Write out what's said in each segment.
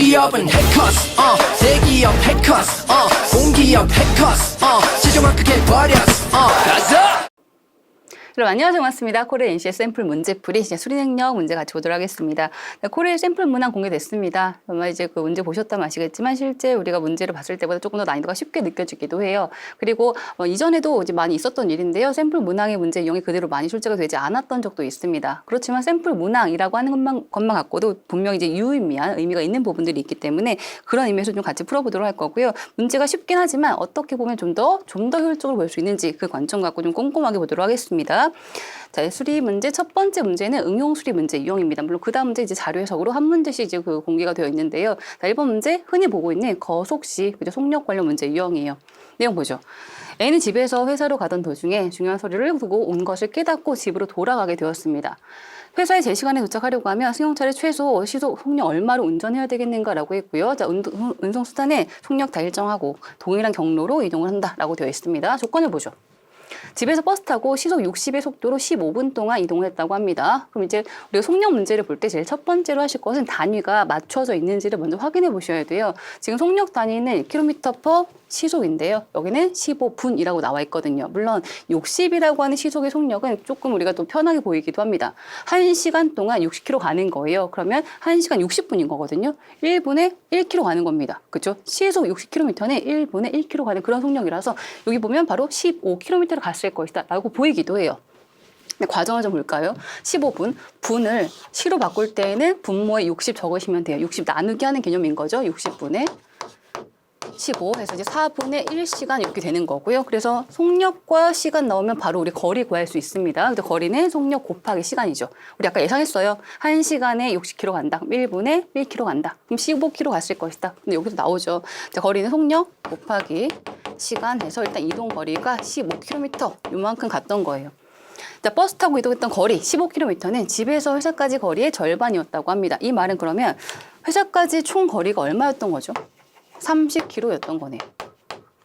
기업은 해커스 대기업 해커스 공기업 해커스 시종을 크게 버렸어 가자. 여러분 안녕하세요. 반갑습니다. 코레 NC의 샘플 문제풀이 이제 수리 능력 문제 같이 보도록 하겠습니다. 코레 샘플 문항 공개됐습니다. 아마 이제 그 문제 보셨다면 아시겠지만 실제 우리가 문제를 봤을 때보다 조금 더 난이도가 쉽게 느껴지기도 해요. 그리고 이전에도 이제 많이 있었던 일인데요. 샘플 문항의 문제 유형이 그대로 많이 출제가 되지 않았던 적도 있습니다. 그렇지만 샘플 문항이라고 하는 것만 갖고도 분명히 이제 유의미한 의미가 있는 부분들이 있기 때문에 그런 의미에서 좀 같이 풀어보도록 할 거고요. 문제가 쉽긴 하지만 어떻게 보면 좀 더 효율적으로 볼 수 있는지 그 관점 갖고 좀 꼼꼼하게 보도록 하겠습니다. 자, 수리 문제 첫 번째 문제는 응용 수리 문제 유형입니다. 물론 그 다음 문제 이제 자료 해석으로 한 문제씩 이제 그 공개가 되어 있는데요. 자, 1번 문제 흔히 보고 있는 거속시 그죠? 속력 관련 문제 유형이에요. 내용 보죠. A는 집에서 회사로 가던 도중에 중요한 서류를 두고 온 것을 깨닫고 집으로 돌아가게 되었습니다. 회사에 제 시간에 도착하려고 하면 승용차를 최소 시속 속력 얼마로 운전해야 되겠는가라고 했고요. 자, 운송수단에 속력 다 일정하고 동일한 경로로 이동을 한다라고 되어 있습니다. 조건을 보죠. 집에서 버스 타고 시속 60의 속도로 15분 동안 이동을 했다고 합니다. 그럼 이제 우리가 속력 문제를 볼 때 제일 첫 번째로 하실 것은 단위가 맞춰져 있는지를 먼저 확인해 보셔야 돼요. 지금 속력 단위는 km/h 시속인데요. 여기는 15분이라고 나와 있거든요. 물론 60이라고 하는 시속의 속력은 조금 우리가 또 편하게 보이기도 합니다. 1시간 동안 60km 가는 거예요. 그러면 1시간 60분인 거거든요. 1분에 1km 가는 겁니다. 그렇죠? 시속 60km는 1분에 1km 가는 그런 속력이라서 여기 보면 바로 15km를 갔을 것이다 라고 보이기도 해요. 과정을 좀 볼까요? 15분, 분을 시로 바꿀 때에는 분모에 60 적으시면 돼요. 60 나누기 하는 개념인 거죠. 60분에 15 해서 이제 4분의 1시간 이렇게 되는 거고요. 그래서 속력과 시간 넣으면 바로 우리 거리 구할 수 있습니다. 근데 거리는 속력 곱하기 시간이죠. 우리 아까 예상했어요. 1시간에 60km 간다. 그럼 1분에 1km 간다. 그럼 15km 갔을 것이다. 근데 여기서 나오죠. 자, 거리는 속력 곱하기 시간 해서 일단 이동 거리가 15km 요만큼 갔던 거예요. 자, 버스 타고 이동했던 거리 15km는 집에서 회사까지 거리의 절반이었다고 합니다. 이 말은 그러면 회사까지 총 거리가 얼마였던 거죠? 30km였던 거네요.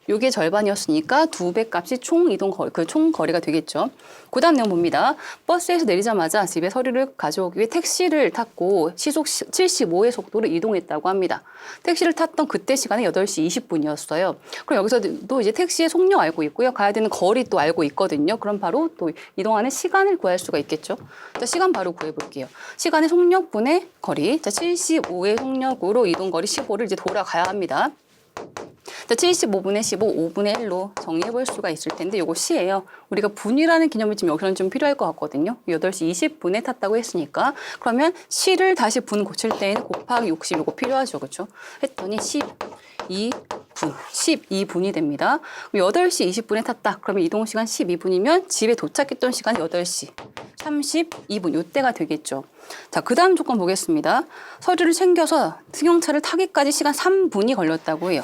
요게 절반이었으니까 2배 값이 총 이동 거리, 그 총 거리가 되겠죠. 그 다음 내용 봅니다. 버스에서 내리자마자 집에 서류를 가져오기 위해 택시를 탔고 시속 75의 속도로 이동했다고 합니다. 택시를 탔던 그때 시간이 8시 20분이었어요. 그럼 여기서도 이제 택시의 속력 알고 있고요. 가야 되는 거리 또 알고 있거든요. 그럼 바로 또 이동하는 시간을 구할 수가 있겠죠. 자, 시간 바로 구해볼게요. 시간의 속력분의 거리. 자, 75의 속력으로 이동 거리 15를 이제 돌아가야 합니다. 자, 75분의 15, 5분의 1로 정리해 볼 수가 있을 텐데 요거 시예요. 우리가 분이라는 개념이 지금 여기서는 좀 필요할 것 같거든요. 8시 20분에 탔다고 했으니까 그러면 시를 다시 분 고칠 때에는 곱하기 60 요거 필요하죠. 그렇죠? 했더니 12분이 됩니다. 8시 20분에 탔다. 그러면 이동 시간 12분이면 집에 도착했던 시간이 8시 32분 요때가 되겠죠. 자, 그 다음 조건 보겠습니다. 서류를 챙겨서 승용차를 타기까지 시간 3분이 걸렸다고 해요.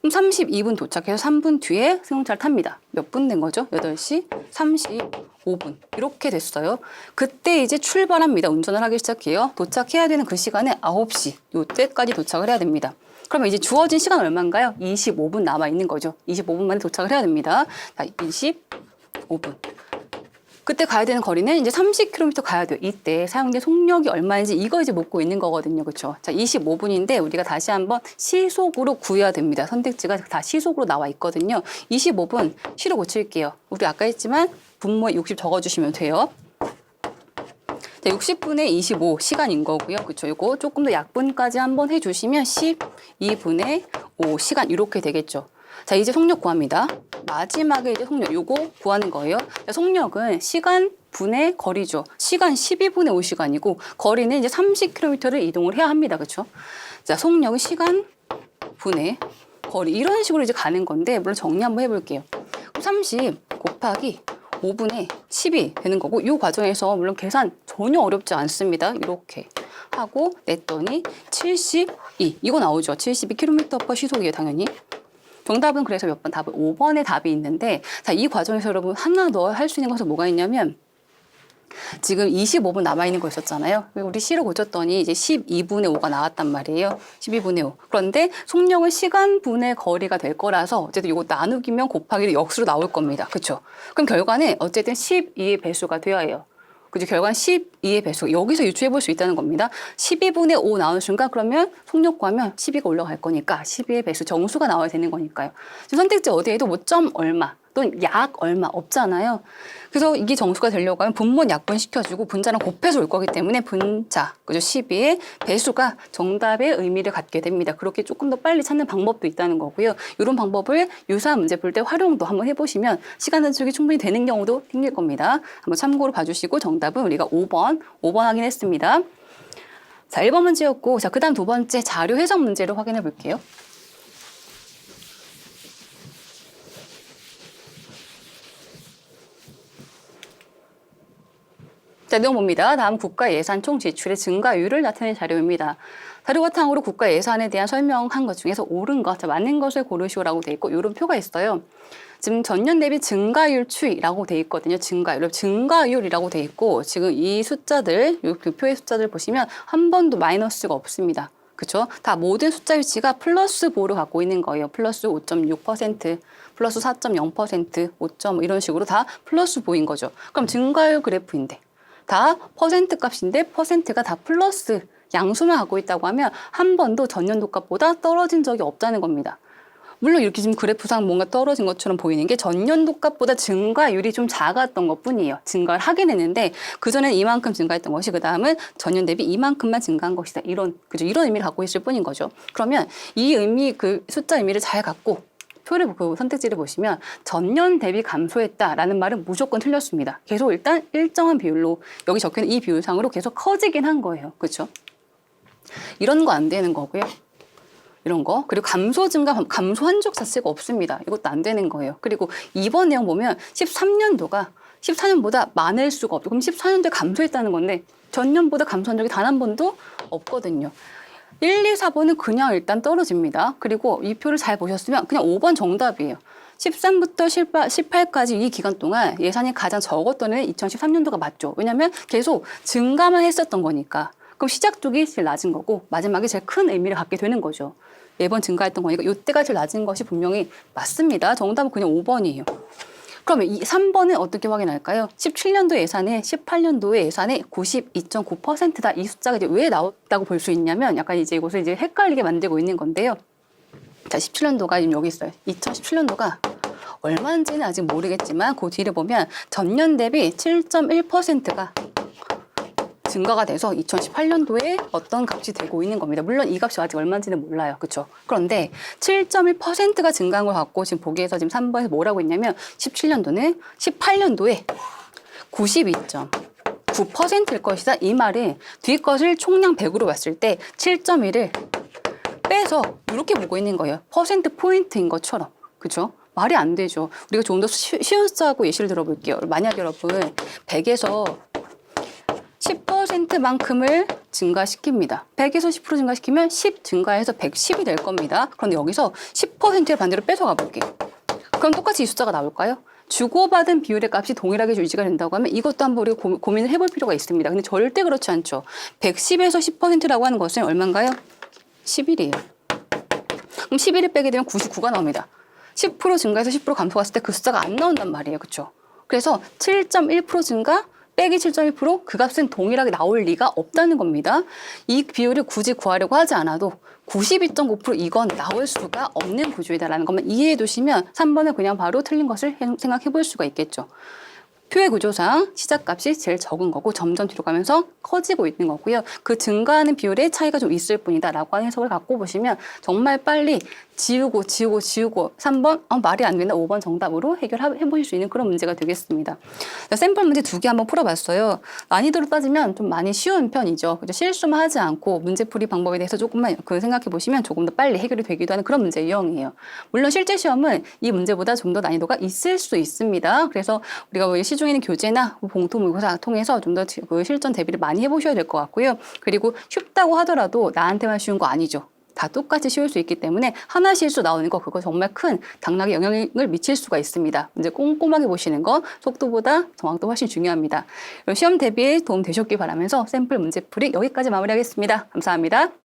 그럼 32분 도착해서 3분 뒤에 승용차를 탑니다. 몇 분 된 거죠? 8시 35분. 이렇게 됐어요. 그때 이제 출발합니다. 운전을 하기 시작해요. 도착해야 되는 그 시간에 9시. 요때까지 도착을 해야 됩니다. 그러면 이제 주어진 시간 얼마인가요? 25분 남아 있는 거죠. 25분 만에 도착을 해야 됩니다. 자, 25분. 그때 가야 되는 거리는 이제 30km 가야 돼요. 이때 사용된 속력이 얼마인지 이거 이제 묻고 있는 거거든요. 그렇죠? 자, 25분인데 우리가 다시 한번 시속으로 구해야 됩니다. 선택지가 다 시속으로 나와 있거든요. 25분 시로 고칠게요. 우리 아까 했지만 분모에 60 적어주시면 돼요. 자, 60분의 25 시간인 거고요. 그렇죠? 이거 조금 더 약분까지 한번 해주시면 12분의 5 시간 이렇게 되겠죠. 자, 이제 속력 구합니다. 마지막에 이제 속력 요거 구하는 거예요. 속력은 시간 분의 거리죠. 시간 12분의 5시간이고 거리는 이제 30km를 이동을 해야 합니다. 그렇죠? 자, 속력은 시간 분의 거리 이런 식으로 이제 가는 건데 물론 정리 한번 해볼게요. 30 곱하기 5분의 10이 되는 거고 이 과정에서 물론 계산 전혀 어렵지 않습니다. 이렇게 하고 냈더니 72 이거 나오죠. 72km/h 시속이에요. 당연히. 정답은 그래서 몇 번 답은 5번의 답이 있는데 자, 이 과정에서 여러분 하나 더 할 수 있는 것은 뭐가 있냐면 지금 25분 남아있는 거 있었잖아요. 우리 C를 고쳤더니 이제 12분의 5가 나왔단 말이에요. 12분의 5. 그런데 속력은 시간분의 거리가 될 거라서 어쨌든 이거 나누기면 곱하기로 역수로 나올 겁니다. 그렇죠? 그럼 결과는 어쨌든 12의 배수가 되어야 해요. 그죠? 결과는 12의 배수. 여기서 유추해 볼 수 있다는 겁니다. 12분의 5 나오는 순간 그러면 속력 구하면 12가 올라갈 거니까 12의 배수 정수가 나와야 되는 거니까요. 지금 선택지 어디에도 뭐 점 얼마 또는 약 얼마 없잖아요. 그래서 이게 정수가 되려고 하면 분모는 약분 시켜주고 분자랑 곱해서 올 거기 때문에 분자, 그죠? 12의 배수가 정답의 의미를 갖게 됩니다. 그렇게 조금 더 빨리 찾는 방법도 있다는 거고요. 이런 방법을 유사한 문제 풀 때 활용도 한번 해보시면 시간 단축이 충분히 되는 경우도 생길 겁니다. 한번 참고로 봐주시고 정답은 우리가 5번 확인했습니다. 자, 1번 문제였고, 자, 그 다음 두 번째 자료 해석 문제를 확인해 볼게요. 자, 내용 봅니다. 다음 국가 예산 총 지출의 증가율을 나타낸 자료입니다. 자료 바탕으로 국가 예산에 대한 설명한 것 중에서 옳은 것, 자, 맞는 것을 고르시오라고 돼 있고 이런 표가 있어요. 지금 전년 대비 증가율 추이라고 돼 있거든요. 증가율이라고 돼 있고 지금 이 숫자들, 그 표의 숫자들 보시면 한 번도 마이너스가 없습니다. 그렇죠? 다 모든 숫자 위치가 플러스 보를 갖고 있는 거예요. 플러스 5.6%, 플러스 4.0%, 5. 이런 식으로 다 플러스 보인 거죠. 그럼 증가율 그래프인데 다 퍼센트 값인데 퍼센트가 다 플러스 양수만 갖고 있다고 하면 한 번도 전년도 값보다 떨어진 적이 없다는 겁니다. 물론 이렇게 지금 그래프상 뭔가 떨어진 것처럼 보이는 게 전년도 값보다 증가율이 좀 작았던 것 뿐이에요. 증가를 하긴 했는데 그전에는 이만큼 증가했던 것이 그 다음은 전년 대비 이만큼만 증가한 것이다. 이런 의미를 갖고 있을 뿐인 거죠. 그러면 이 의미, 그 숫자 의미를 잘 갖고 표를 그 선택지를 보시면 전년 대비 감소했다라는 말은 무조건 틀렸습니다. 계속 일단 일정한 비율로 여기 적혀있는 이 비율상으로 계속 커지긴 한 거예요. 그렇죠? 이런 거 안 되는 거고요. 이런 거. 그리고 감소 증가, 감소한 적 자체가 없습니다. 이것도 안 되는 거예요. 그리고 이번 내용 보면 13년도가 14년보다 많을 수가 없죠. 그럼 14년도에 감소했다는 건데 전년보다 감소한 적이 단 한 번도 없거든요. 1, 2, 4번은 그냥 일단 떨어집니다. 그리고 이 표를 잘 보셨으면 그냥 5번 정답이에요. 13부터 18까지 이 기간 동안 예산이 가장 적었던 애는 2013년도가 맞죠. 왜냐하면 계속 증가만 했었던 거니까. 그럼 시작 쪽이 제일 낮은 거고 마지막에 제일 큰 의미를 갖게 되는 거죠. 매번 증가했던 거니까 이때가 제일 낮은 것이 분명히 맞습니다. 정답은 그냥 5번이에요. 그러면 이 3번은 어떻게 확인할까요? 17년도 예산에 18년도의 예산의 92.9%다. 이 숫자가 이제 왜 나왔다고 볼 수 있냐면 약간 이제 이것을 이제 헷갈리게 만들고 있는 건데요. 자, 17년도가 지금 여기 있어요. 2017년도가 얼마인지는 아직 모르겠지만 그 뒤를 보면 전년 대비 7.1%가 증가가 돼서 2018년도에 어떤 값이 되고 있는 겁니다. 물론 이 값이 아직 얼마인지는 몰라요. 그렇죠? 그런데 7.1%가 증가한 걸 갖고 지금 보기에서 지금 3번에서 뭐라고 했냐면 17년도는 18년도에 92.9%일 것이다. 이 말은 뒤 것을 총량 100으로 봤을 때 7.1을 빼서 이렇게 보고 있는 거예요. 퍼센트 포인트인 것처럼. 그렇죠? 말이 안 되죠. 우리가 조금 더 쉬운 숫자하고 예시를 들어볼게요. 만약 여러분 100에서 10%만큼을 증가시킵니다. 100에서 10% 증가시키면 10 증가해서 110이 될 겁니다. 그런데 여기서 10%를 반대로 뺏어가 볼게요. 그럼 똑같이 이 숫자가 나올까요? 주고받은 비율의 값이 동일하게 유지가 된다고 하면 이것도 한번 우리가 고민을 해볼 필요가 있습니다. 근데 절대 그렇지 않죠. 110에서 10%라고 하는 것은 얼마인가요? 11이에요. 그럼 11을 빼게 되면 99가 나옵니다. 10% 증가해서 10% 감소했을 때 그 숫자가 안 나온단 말이에요. 그렇죠? 그래서 7.1% 증가 빼기 7.1% 그 값은 동일하게 나올 리가 없다는 겁니다. 이 비율을 굳이 구하려고 하지 않아도 92.9% 이건 나올 수가 없는 구조이다라는 것만 이해해 두시면 3번은 그냥 바로 틀린 것을 생각해 볼 수가 있겠죠. 표의 구조상 시작값이 제일 적은 거고 점점 뒤로 가면서 커지고 있는 거고요. 그 증가하는 비율의 차이가 좀 있을 뿐이다 라고 하는 해석을 갖고 보시면 정말 빨리 지우고 3번 말이 안 된다 5번 정답으로 해결해 보실 수 있는 그런 문제가 되겠습니다. 자, 샘플 문제 2개 한번 풀어봤어요. 난이도로 따지면 좀 많이 쉬운 편이죠. 그죠? 실수만 하지 않고 문제풀이 방법에 대해서 조금만 생각해 보시면 조금 더 빨리 해결이 되기도 하는 그런 문제 유형이에요. 물론 실제 시험은 이 문제보다 좀 더 난이도가 있을 수 있습니다. 그래서 우리가 뭐 시중에 있는 교재나 봉투 모의고사 통해서 좀 더 실전 대비를 많이 해보셔야 될 것 같고요. 그리고 쉽다고 하더라도 나한테만 쉬운 거 아니죠. 다 똑같이 쉬울 수 있기 때문에 하나 실수 나오는 거 그거 정말 큰 당락에 영향을 미칠 수가 있습니다. 이제 꼼꼼하게 보시는 거 속도보다 정확도 훨씬 중요합니다. 시험 대비에 도움 되셨길 바라면서 샘플 문제풀이 여기까지 마무리하겠습니다. 감사합니다.